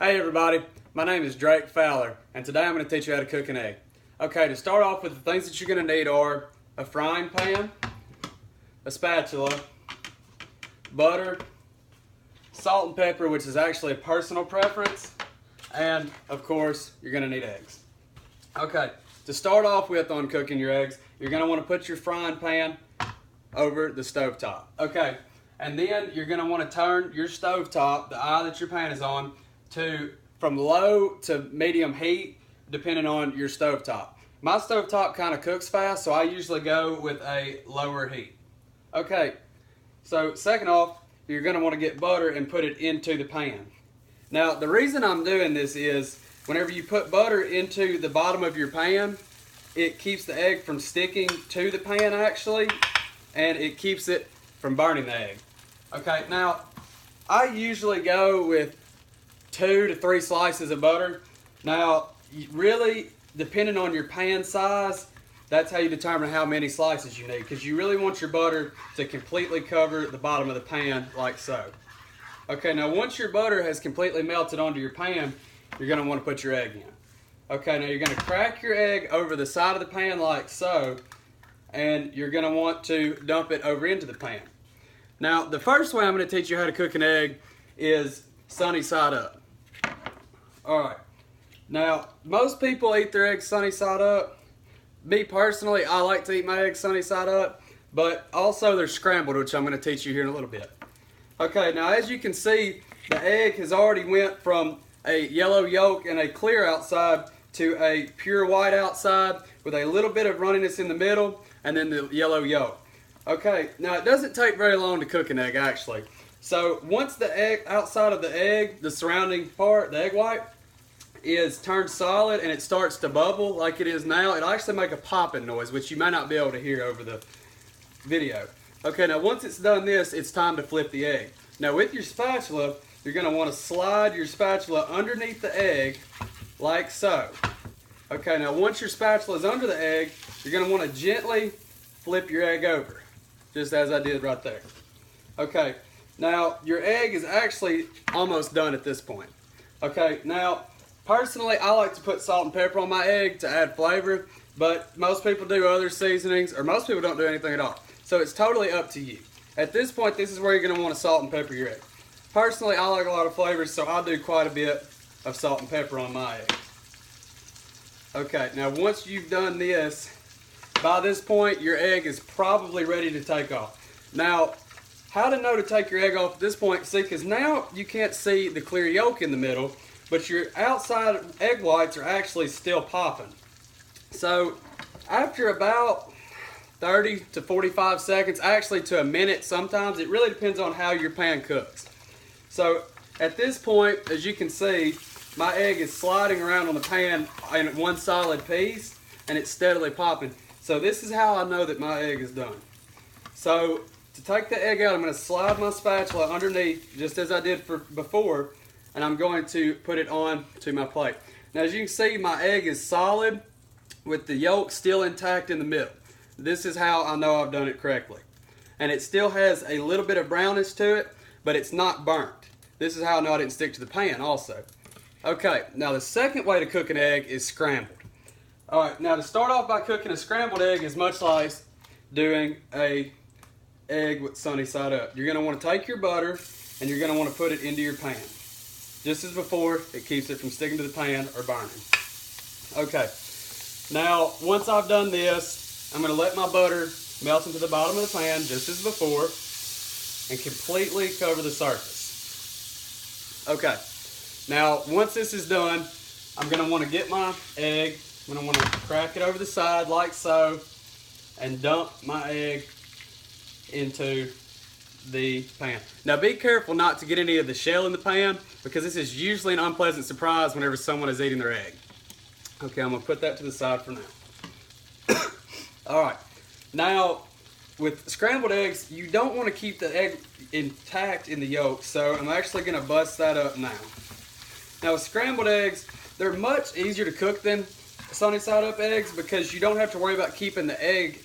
Hey everybody, my name is Drake Fowler, and today I'm going to teach you how to cook an egg. Okay, to start off with, the things that you're going to need are a frying pan, a spatula, butter, salt and pepper, which is actually a personal preference, and of course, you're going to need eggs. Okay, to start off with on cooking your eggs, you're going to want to put your frying pan over the stovetop. Okay, and then you're going to want to turn your stovetop, the eye that your pan is on, from low to medium heat, depending on your stovetop. My stovetop kind of cooks fast, so I usually go with a lower heat. Okay, so second off, you're going to want to get butter and put it into the pan. Now, the reason I'm doing this is whenever you put butter into the bottom of your pan, it keeps the egg from sticking to the pan actually, and it keeps it from burning the egg. Okay, now I usually go with 2 to 3 slices of butter. Now, really, depending on your pan size, that's how you determine how many slices you need, because you really want your butter to completely cover the bottom of the pan like so. Okay, now once your butter has completely melted onto your pan, you're going to want to put your egg in. Okay, now you're going to crack your egg over the side of the pan like so, and you're going to want to dump it over into the pan. Now, the first way I'm going to teach you how to cook an egg is sunny side up. Alright, now most people eat their eggs sunny side up. Me personally, I like to eat my eggs sunny side up, but also they're scrambled, which I'm going to teach you here in a little bit. Okay, now as you can see, the egg has already went from a yellow yolk and a clear outside to a pure white outside with a little bit of runniness in the middle and then the yellow yolk. Okay, now it doesn't take very long to cook an egg actually. So once the egg, outside of the egg, the surrounding part, the egg white, is turned solid and it starts to bubble like it is now, it'll actually make a popping noise, which you may not be able to hear over the video. Okay, now once it's done this, it's time to flip the egg. Now with your spatula, you're going to want to slide your spatula underneath the egg like so. Okay, now once your spatula is under the egg, you're going to want to gently flip your egg over, just as I did right there. Okay. Now, your egg is actually almost done at this point. Okay, now, personally, I like to put salt and pepper on my egg to add flavor, but most people do other seasonings, or most people don't do anything at all. So it's totally up to you. At this point, this is where you're going to want to salt and pepper your egg. Personally, I like a lot of flavors, so I do quite a bit of salt and pepper on my egg. Okay, now once you've done this, by this point, your egg is probably ready to take off. Now, how to know to take your egg off at this point, see, because now you can't see the clear yolk in the middle, but your outside egg whites are actually still popping. So after about 30 to 45 seconds, actually to a minute sometimes, it really depends on how your pan cooks. So at this point, as you can see, my egg is sliding around on the pan in one solid piece, and it's steadily popping. So this is how I know that my egg is done. So to take the egg out, I'm going to slide my spatula underneath, just as I did before, and I'm going to put it on to my plate. Now, as you can see, my egg is solid with the yolk still intact in the middle. This is how I know I've done it correctly. And it still has a little bit of brownness to it, but it's not burnt. This is how I know I didn't stick to the pan also. Okay, now the second way to cook an egg is scrambled. Alright, now to start off by cooking a scrambled egg is much like doing a egg with sunny side up. You're going to want to take your butter and you're going to want to put it into your pan. Just as before, it keeps it from sticking to the pan or burning. Okay, now once I've done this, I'm going to let my butter melt into the bottom of the pan just as before and completely cover the surface. Okay, now once this is done, I'm going to want to get my egg, I'm going to want to crack it over the side like so and dump my egg into the pan. Now be careful not to get any of the shell in the pan, because this is usually an unpleasant surprise whenever someone is eating their egg. Okay, I'm going to put that to the side for now. Alright, now with scrambled eggs, you don't want to keep the egg intact in the yolk, so I'm actually going to bust that up now. Now with scrambled eggs, they're much easier to cook than sunny side up eggs because you don't have to worry about keeping the egg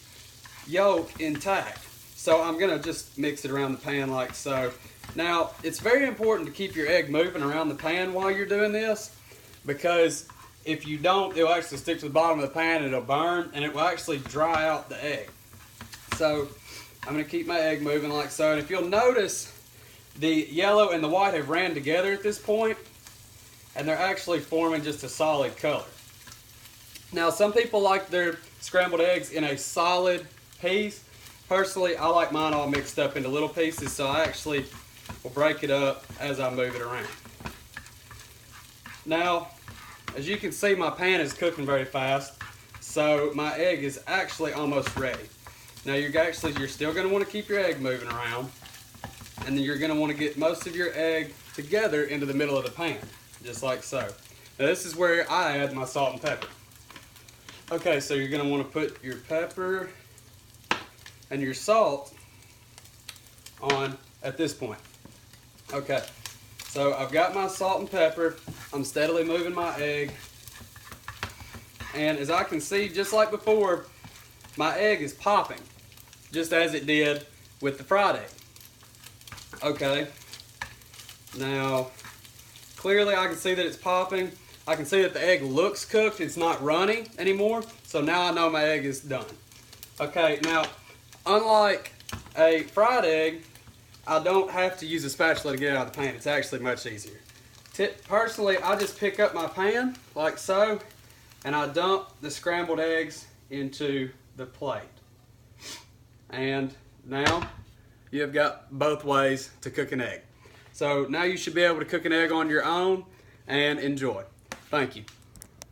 yolk intact. So I'm going to just mix it around the pan like so. Now, it's very important to keep your egg moving around the pan while you're doing this, because if you don't, it'll actually stick to the bottom of the pan and it'll burn, and it will actually dry out the egg. So I'm going to keep my egg moving like so, and if you'll notice, the yellow and the white have ran together at this point, and they're actually forming just a solid color. Now, some people like their scrambled eggs in a solid piece. Personally, I like mine all mixed up into little pieces, so I actually will break it up as I move it around. Now, as you can see, my pan is cooking very fast, so my egg is actually almost ready. Now, you're still going to want to keep your egg moving around, and then you're going to want to get most of your egg together into the middle of the pan, just like so. Now, this is where I add my salt and pepper. Okay, so you're going to want to put your pepper and your salt on at this point. Okay, so I've got my salt and pepper. I'm steadily moving my egg. And as I can see, just like before, my egg is popping, just as it did with the fried egg. Okay, now clearly I can see that it's popping. I can see that the egg looks cooked. It's not runny anymore. So now I know my egg is done. Okay, now unlike a fried egg, I don't have to use a spatula to get it out of the pan. It's actually much easier. Personally, I just pick up my pan like so, and I dump the scrambled eggs into the plate. And now you have got both ways to cook an egg. So now you should be able to cook an egg on your own and enjoy. Thank you.